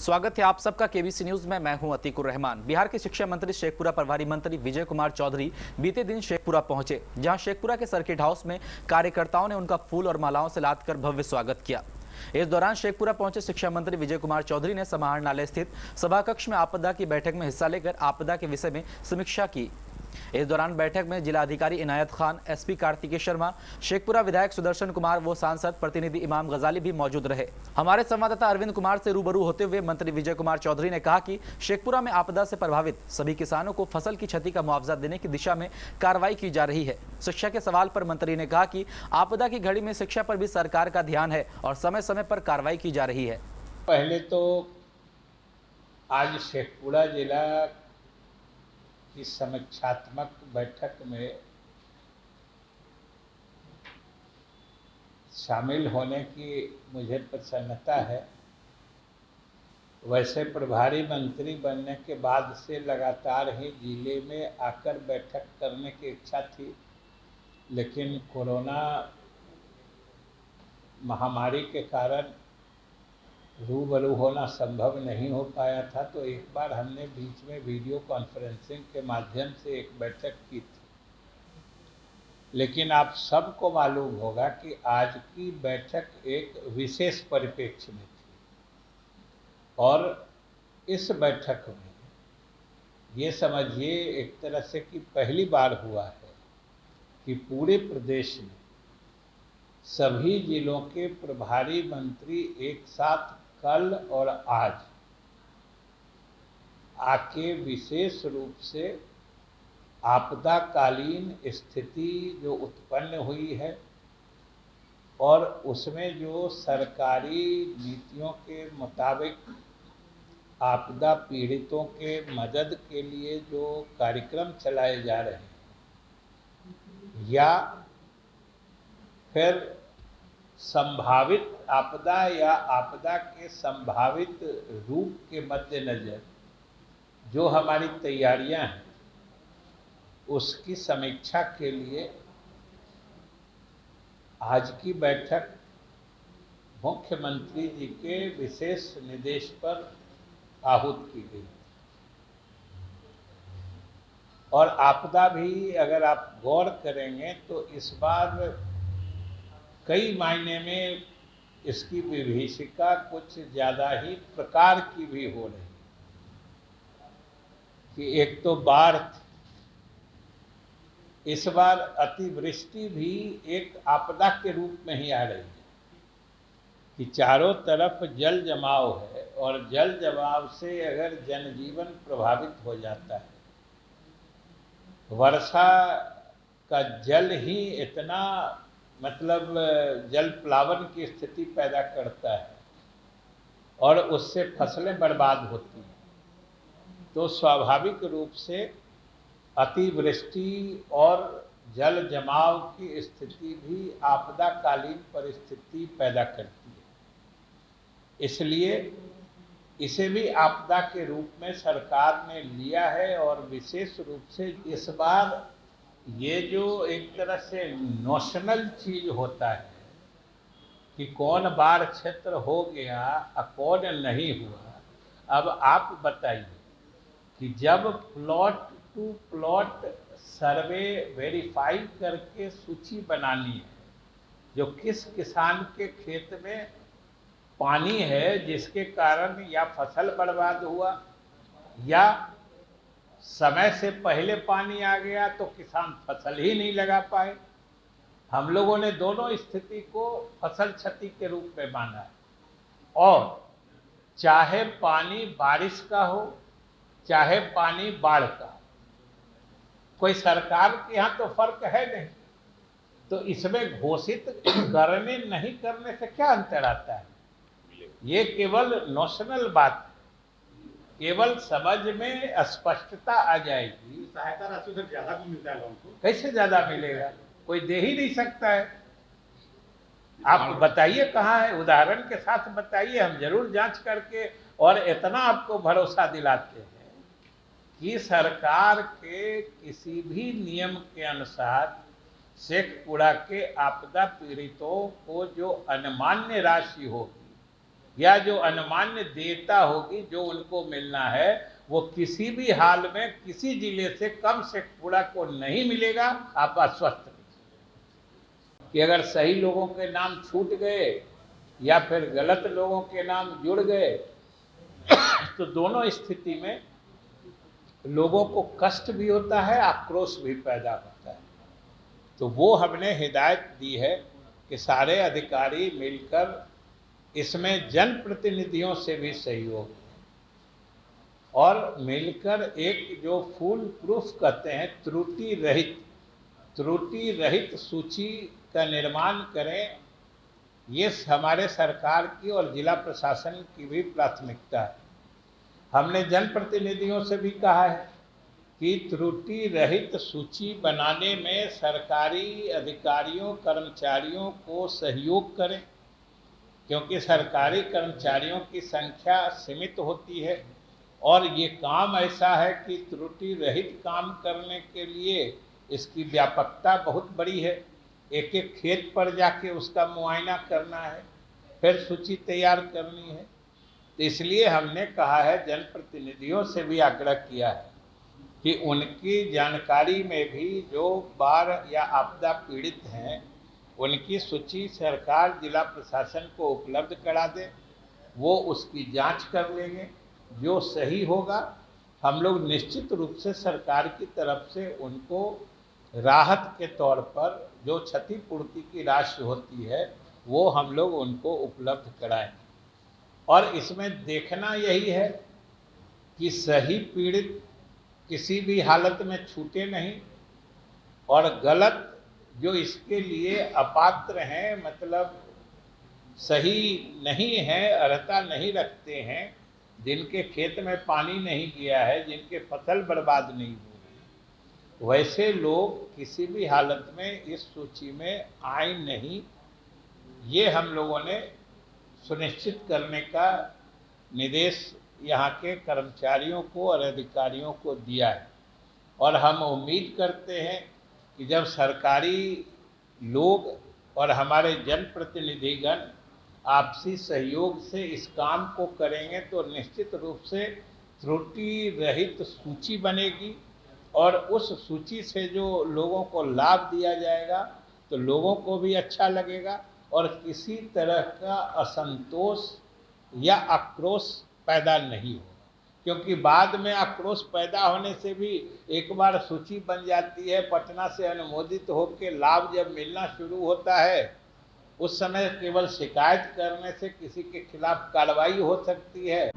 स्वागत है आप सबका केबीसी न्यूज में। मैं हूं अतीकुर रहमान। बिहार के शिक्षा मंत्री शेखपुरा प्रभारी मंत्री विजय कुमार चौधरी बीते दिन शेखपुरा पहुंचे, जहां शेखपुरा के सर्किट हाउस में कार्यकर्ताओं ने उनका फूल और मालाओं से लादकर भव्य स्वागत किया। इस दौरान शेखपुरा पहुंचे शिक्षा मंत्री विजय कुमार चौधरी ने समाहरणालय स्थित सभाकक्ष में आपदा की बैठक में हिस्सा लेकर आपदा के विषय में समीक्षा की। इस दौरान बैठक में जिलाधिकारी इनायत खान, एसपी कार्तिकेय शर्मा, शेखपुरा विधायक सुदर्शन कुमार व सांसद प्रतिनिधि इमाम गजाली भी मौजूद रहे। हमारे संवाददाता अरविंद कुमार से रूबरू होते हुए मंत्री विजय कुमार चौधरी ने कहा कि शेखपुरा में आपदा से प्रभावित सभी किसानों को फसल की क्षति का मुआवजा देने की दिशा में कार्रवाई की जा रही है। शिक्षा के सवाल पर मंत्री ने कहा कि आपदा की घड़ी में शिक्षा पर भी सरकार का ध्यान है और समय समय पर कार्रवाई की जा रही है। पहले तो आज शेखपुरा जिला की समीक्षात्मक बैठक में शामिल होने की मुझे प्रसन्नता है। वैसे प्रभारी मंत्री बनने के बाद से लगातार ही जिले में आकर बैठक करने की इच्छा थी, लेकिन कोरोना महामारी के कारण रूबरू होना संभव नहीं हो पाया था। तो एक बार हमने बीच में वीडियो कॉन्फ्रेंसिंग के माध्यम से एक बैठक की थी, लेकिन आप सबको मालूम होगा कि आज की बैठक एक विशेष परिप्रेक्ष्य में थी और इस बैठक में ये समझिए एक तरह से कि पहली बार हुआ है कि पूरे प्रदेश में सभी जिलों के प्रभारी मंत्री एक साथ कल और आज आके विशेष रूप से आपदाकालीन स्थिति जो उत्पन्न हुई है और उसमें जो सरकारी नीतियों के मुताबिक आपदा पीड़ितों के मदद के लिए जो कार्यक्रम चलाए जा रहे हैं या फिर संभावित आपदा या आपदा के संभावित रूप के मद्देनजर जो हमारी तैयारियां हैं उसकी समीक्षा के लिए आज की बैठक मुख्यमंत्री जी के विशेष निर्देश पर आहूत की गई। और आपदा भी अगर आप गौर करेंगे तो इस बार कई मायने में इसकी विभीषिका कुछ ज़्यादा ही प्रकार की भी हो रही है कि एक तो बाढ़, इस बार अतिवृष्टि भी एक आपदा के रूप में ही आ रही है कि चारों तरफ जल जमाव है और जल जमाव से अगर जनजीवन प्रभावित हो जाता है, वर्षा का जल ही इतना मतलब जल प्लावन की स्थिति पैदा करता है और उससे फसलें बर्बाद होती हैं, तो स्वाभाविक रूप से अतिवृष्टि और जल जमाव की स्थिति भी आपदाकालीन परिस्थिति पैदा करती है। इसलिए इसे भी आपदा के रूप में सरकार ने लिया है और विशेष रूप से इस बार ये जो एक तरह से नोशनल चीज होता है कि कौन बाढ़ क्षेत्र हो गया और कौन नहीं हुआ। अब आप बताइए कि जब plot to plot survey verify करके सूची बनानी है, जो किस किसान के खेत में पानी है जिसके कारण या फसल बर्बाद हुआ या समय से पहले पानी आ गया तो किसान फसल ही नहीं लगा पाए। हम लोगों ने दोनों स्थिति को फसल क्षति के रूप में माना है और चाहे पानी बारिश का हो चाहे पानी बाढ़ का हो, कोई सरकार के यहाँ तो फर्क है नहीं, तो इसमें घोषित करने नहीं करने से क्या अंतर आता है। ये केवल नोशनल बात है, केवल समझ में स्पष्टता आ जाएगी। सहायता राशि से ज्यादा भी मिलता है लोगों को, कैसे ज्यादा मिलेगा, कोई दे ही नहीं सकता है। आप बताइए कहाँ है, उदाहरण के साथ बताइए, हम जरूर जांच करके और इतना आपको भरोसा दिलाते हैं कि सरकार के किसी भी नियम के अनुसार शेखपुरा के आपदा पीड़ितों को जो अनुमान्य राशि होगी या जो अनुमान्य देयता होगी जो उनको मिलना है वो किसी भी हाल में किसी जिले से कम शेखपुरा को नहीं मिलेगा। आप आश्वस्त रहिए कि अगर सही लोगों के नाम छूट गए या फिर गलत लोगों के नाम जुड़ गए तो दोनों स्थिति में लोगों को कष्ट भी होता है, आक्रोश भी पैदा होता है। तो वो हमने हिदायत दी है कि सारे अधिकारी मिलकर इसमें जनप्रतिनिधियों से भी सहयोग और मिलकर एक जो फुल प्रूफ कहते हैं त्रुटि रहित सूची का निर्माण करें। ये हमारे सरकार की और जिला प्रशासन की भी प्राथमिकता है। हमने जनप्रतिनिधियों से भी कहा है कि त्रुटि रहित सूची बनाने में सरकारी अधिकारियों कर्मचारियों को सहयोग करें, क्योंकि सरकारी कर्मचारियों की संख्या सीमित होती है और ये काम ऐसा है कि त्रुटि रहित काम करने के लिए इसकी व्यापकता बहुत बड़ी है। एक एक खेत पर जाके उसका मुआयना करना है, फिर सूची तैयार करनी है। तो इसलिए हमने कहा है, जनप्रतिनिधियों से भी आग्रह किया है कि उनकी जानकारी में भी जो बाढ़ या आपदा पीड़ित हैं उनकी सूची सरकार जिला प्रशासन को उपलब्ध करा दे। वो उसकी जांच कर लेंगे, जो सही होगा हम लोग निश्चित रूप से सरकार की तरफ से उनको राहत के तौर पर जो क्षतिपूर्ति की राशि होती है वो हम लोग उनको उपलब्ध कराएंगे। और इसमें देखना यही है कि सही पीड़ित किसी भी हालत में छूटे नहीं और गलत जो इसके लिए अपात्र हैं, मतलब सही नहीं है, अर्हता नहीं रखते हैं, जिनके खेत में पानी नहीं गया है, जिनके फसल बर्बाद नहीं हुई, वैसे लोग किसी भी हालत में इस सूची में आए नहीं। ये हम लोगों ने सुनिश्चित करने का निर्देश यहाँ के कर्मचारियों को और अधिकारियों को दिया है। और हम उम्मीद करते हैं कि जब सरकारी लोग और हमारे जनप्रतिनिधिगण आपसी सहयोग से इस काम को करेंगे तो निश्चित रूप से त्रुटि रहित सूची बनेगी और उस सूची से जो लोगों को लाभ दिया जाएगा तो लोगों को भी अच्छा लगेगा और किसी तरह का असंतोष या आक्रोश पैदा नहीं होगा। क्योंकि बाद में आक्रोश पैदा होने से भी एक बार सूची बन जाती है, पटना से अनुमोदित होकर लाभ जब मिलना शुरू होता है उस समय केवल शिकायत करने से किसी के खिलाफ कार्रवाई हो सकती है।